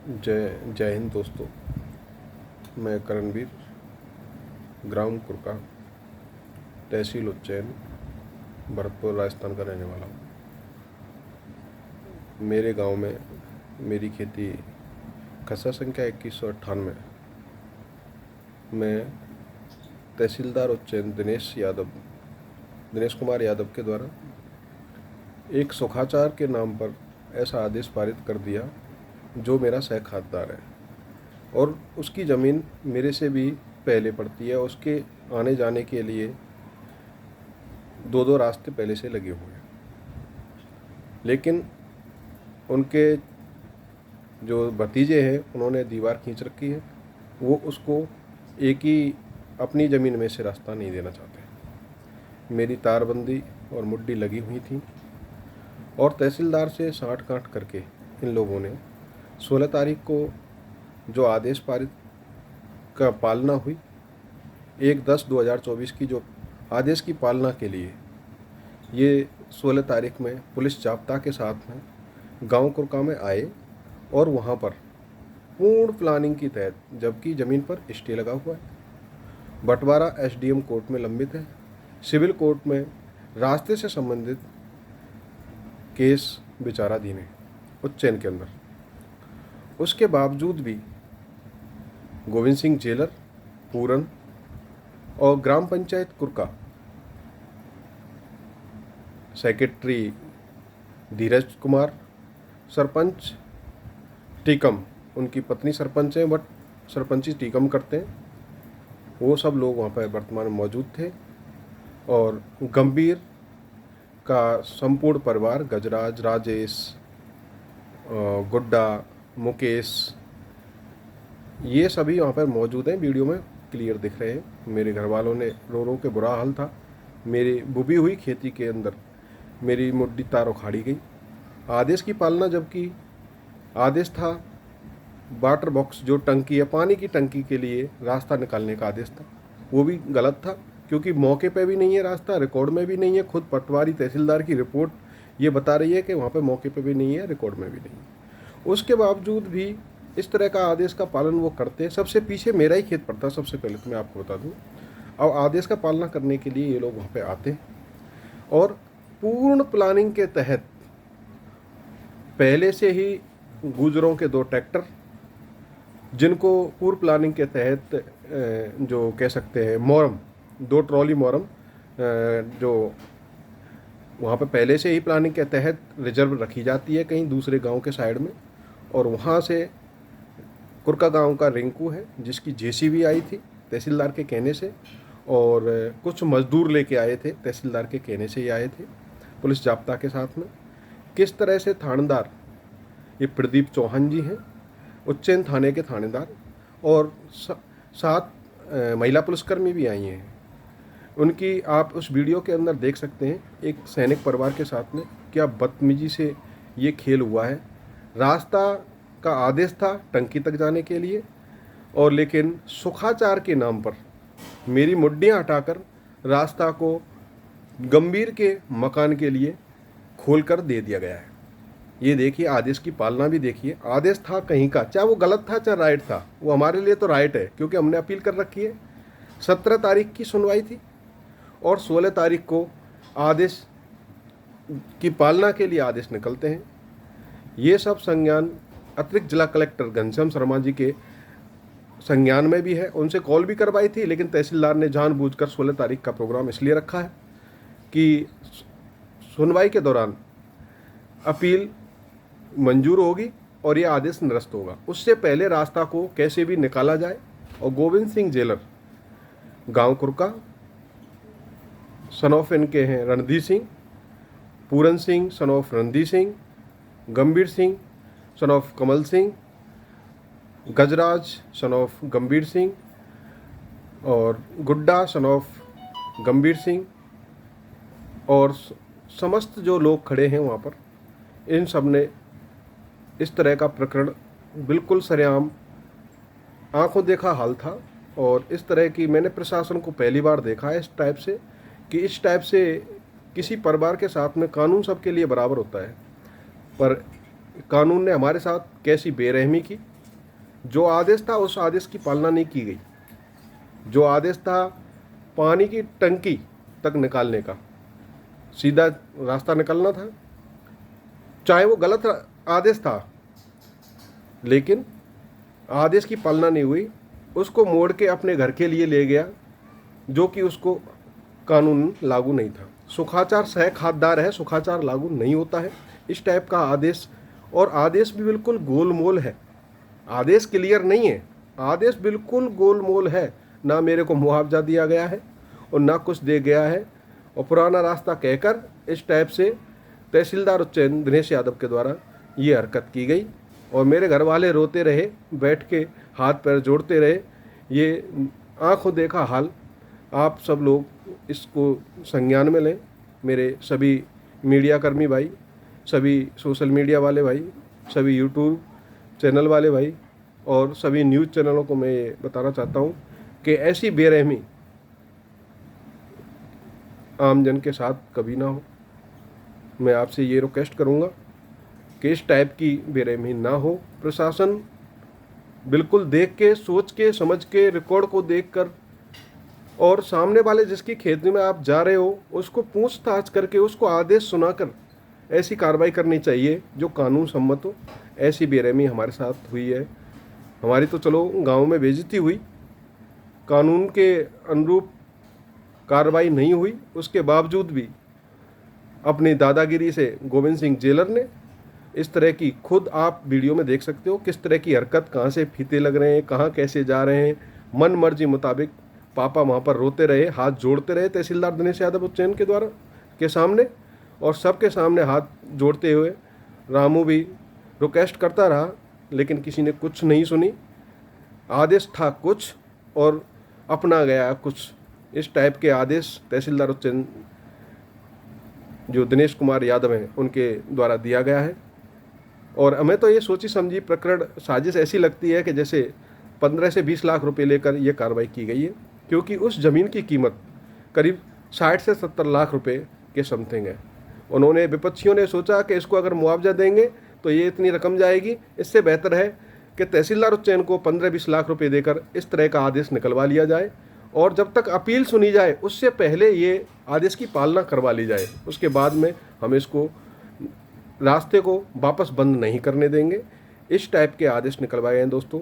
जय हिंद दोस्तों। मैं करणवीर, ग्राम कुरका, तहसील उज्जैन, भरतपुर, राजस्थान का रहने वाला हूँ। मेरे गांव में मेरी खेती खसरा संख्या 2198 में तहसीलदार उज्जैन दिनेश कुमार यादव के द्वारा एक सुखाचार के नाम पर ऐसा आदेश पारित कर दिया जो मेरा सह खातेदार है और उसकी ज़मीन मेरे से भी पहले पड़ती है। उसके आने जाने के लिए दो दो रास्ते पहले से लगे हुए हैं, लेकिन उनके जो भतीजे हैं उन्होंने दीवार खींच रखी है। वो उसको एक ही अपनी ज़मीन में से रास्ता नहीं देना चाहते। मेरी तारबंदी और मुड्डी लगी हुई थी और तहसीलदार से साठ गांठ करके इन लोगों ने 16 तारीख को जो आदेश पारित का पालना हुई, 1/10/2024 की जो आदेश की पालना के लिए ये 16 तारीख में पुलिस जाब्ता के साथ में गांव कुरका में आए और वहां पर पूर्ण प्लानिंग की तहत, जबकि ज़मीन पर स्टे लगा हुआ है, बंटवारा एसडीएम कोर्ट में लंबित है, सिविल कोर्ट में रास्ते से संबंधित केस विचाराधीन है उज्जैन के अंदर। उसके बावजूद भी गोविंद सिंह जेलर, पूरन और ग्राम पंचायत कुरका सेक्रेटरी धीरज कुमार, सरपंच टीकम, उनकी पत्नी सरपंच हैं बट सरपंची टीकम करते हैं, वो सब लोग वहाँ पर वर्तमान में मौजूद थे। और गंभीर का संपूर्ण परिवार, गजराज, राजेश, गुड्डा, मुकेश, ये सभी वहाँ पर मौजूद हैं। वीडियो में क्लियर दिख रहे हैं। मेरे घर वालों ने रो रो के बुरा हाल था। मेरी बुबी हुई खेती के अंदर मेरी मुड्डी तार उखाड़ी गई। आदेश की पालना, जबकि आदेश था वाटर बॉक्स, जो टंकी है, पानी की टंकी के लिए रास्ता निकालने का आदेश था, वो भी गलत था क्योंकि मौके पे भी नहीं है रास्ता, रिकॉर्ड में भी नहीं है। खुद पटवारी तहसीलदार की रिपोर्ट ये बता रही है कि वहाँ पे मौके पे भी नहीं है, रिकॉर्ड में भी नहीं है। उसके बावजूद भी इस तरह का आदेश का पालन वो करते हैं। सबसे पीछे मेरा ही खेत पड़ता है, सबसे पहले तो मैं आपको बता दूँ। अब आदेश का पालना करने के लिए ये लोग वहाँ पे आते हैं और पूर्ण प्लानिंग के तहत पहले से ही गुजरों के 2 ट्रैक्टर, जिनको पूर्व प्लानिंग के तहत जो कह सकते हैं मोरम, 2 ट्रॉली मोरम, जो वहाँ पे पहले से ही प्लानिंग के तहत रिजर्व रखी जाती है कहीं दूसरे गांव के साइड में। और वहाँ से कुरका गांव का रिंकू है जिसकी जेसीबी आई थी तहसीलदार के कहने से, और कुछ मजदूर लेके आए थे, तहसीलदार के कहने से ही आए थे पुलिस जाब्ता के साथ में। किस तरह से थानेदार, ये प्रदीप चौहान जी हैं, उज्जैन थाने के थानेदार, और 7 महिला पुलिसकर्मी भी आई हैं। उनकी आप उस वीडियो के अंदर देख सकते हैं, एक सैनिक परिवार के साथ में क्या बदतमीजी से ये खेल हुआ है। रास्ता का आदेश था टंकी तक जाने के लिए, और लेकिन सुखाचार के नाम पर मेरी मुड्डियाँ हटाकर रास्ता को गंभीर के मकान के लिए खोलकर दे दिया गया है। ये देखिए, आदेश की पालना भी देखिए। आदेश था कहीं का, चाहे वो गलत था चाहे राइट था, वो हमारे लिए तो राइट है क्योंकि हमने अपील कर रखी है। 17 तारीख की सुनवाई थी और 16 तारीख को आदेश की पालना के लिए आदेश निकलते हैं। ये सब संज्ञान अतिरिक्त जिला कलेक्टर घनश्याम शर्मा जी के संज्ञान में भी है। उनसे कॉल भी करवाई थी, लेकिन तहसीलदार ने जानबूझकर 16 तारीख का प्रोग्राम इसलिए रखा है कि सुनवाई के दौरान अपील मंजूर होगी और ये आदेश निरस्त होगा। उससे पहले रास्ता को कैसे भी निकाला जाए। और गोविंद सिंह जेलर, गांव कुरका, सन ऑफ इनके हैं रणधीर सिंह, पूरन सिंह सन ऑफ रणधीर सिंह, गंभीर Singh son of Kamal Singh, Gajraj son of गंभीर सिंह, और गुड्डा सन ऑफ गंभीर सिंह, और समस्त जो लोग खड़े हैं वहाँ पर, इन सब ने इस तरह का प्रकरण बिल्कुल सरेआम आंखों देखा हाल था। और इस तरह की मैंने प्रशासन को पहली बार देखा है इस टाइप से, कि इस टाइप से किसी परिवार के साथ में कानून सबके लिए बराबर होता है, पर कानून ने हमारे साथ कैसी बेरहमी की जो आदेश था उस आदेश की पालना नहीं की गई। जो आदेश था पानी की टंकी तक निकालने का, सीधा रास्ता निकलना था, चाहे वो गलत आदेश था, लेकिन आदेश की पालना नहीं हुई। उसको मोड़ के अपने घर के लिए ले गया, जो कि उसको कानून लागू नहीं था। सुखाचार सह खाददार है, सुखाचार लागू नहीं होता है, इस टाइप का आदेश। और आदेश भी बिल्कुल गोलमोल है, आदेश क्लियर नहीं है, आदेश बिल्कुल गोलमोल है। ना मेरे को मुआवजा दिया गया है और ना कुछ दे गया है, और पुराना रास्ता कहकर इस टाइप से तहसीलदार उच्च दिनेश यादव के द्वारा ये हरकत की गई। और मेरे घर वाले रोते रहे, बैठ के हाथ पैर जोड़ते रहे। ये आंखों देखा हाल, आप सब लोग इसको संज्ञान में लें। मेरे सभी मीडिया कर्मी भाई, सभी सोशल मीडिया वाले भाई, सभी यूट्यूब चैनल वाले भाई और सभी न्यूज़ चैनलों को मैं ये बताना चाहता हूँ कि ऐसी बेरहमी आम जन के साथ कभी ना हो। मैं आपसे ये रिक्वेस्ट करूँगा कि इस टाइप की बेरहमी ना हो। प्रशासन बिल्कुल देख के, सोच के, समझ के, रिकॉर्ड को देखकर, और सामने वाले जिसकी खेती में आप जा रहे हो उसको पूछताछ करके, उसको आदेश सुनाकर ऐसी कार्रवाई करनी चाहिए जो कानून सम्मत हो। ऐसी बेरहमी हमारे साथ हुई है। हमारी तो चलो गांव में बेइज्जती हुई, कानून के अनुरूप कार्रवाई नहीं हुई, उसके बावजूद भी अपनी दादागिरी से गोविंद सिंह जेलर ने इस तरह की, खुद आप वीडियो में देख सकते हो किस तरह की हरकत, कहाँ से फीते लग रहे हैं, कहाँ कैसे जा रहे हैं, मन मर्जी मुताबिक। पापा वहाँ पर रोते रहे, हाथ जोड़ते रहे तहसीलदार दिनेश यादव उच्चैन के द्वारा के सामने, और सबके सामने हाथ जोड़ते हुए रामू भी रिक्वेस्ट करता रहा, लेकिन किसी ने कुछ नहीं सुनी। आदेश था कुछ और अपना गया कुछ। इस टाइप के आदेश तहसीलदार उच्चैन जो दिनेश कुमार यादव हैं उनके द्वारा दिया गया है। और हमें तो ये सोची समझी प्रकरण साजिश ऐसी लगती है कि जैसे 15 से 20 लाख रुपए लेकर ये कार्रवाई की गई है, क्योंकि उस ज़मीन की कीमत करीब 60 से 70 लाख रुपए के समथिंग है। उन्होंने, विपक्षियों ने सोचा कि इसको अगर मुआवजा देंगे तो ये इतनी रकम जाएगी, इससे बेहतर है कि तहसीलदार उच्चैन को 15-20 लाख रुपए देकर इस तरह का आदेश निकलवा लिया जाए, और जब तक अपील सुनी जाए उससे पहले ये आदेश की पालना करवा ली जाए। उसके बाद में हम इसको रास्ते को वापस बंद नहीं करने देंगे। इस टाइप के आदेश निकलवाए हैं दोस्तों।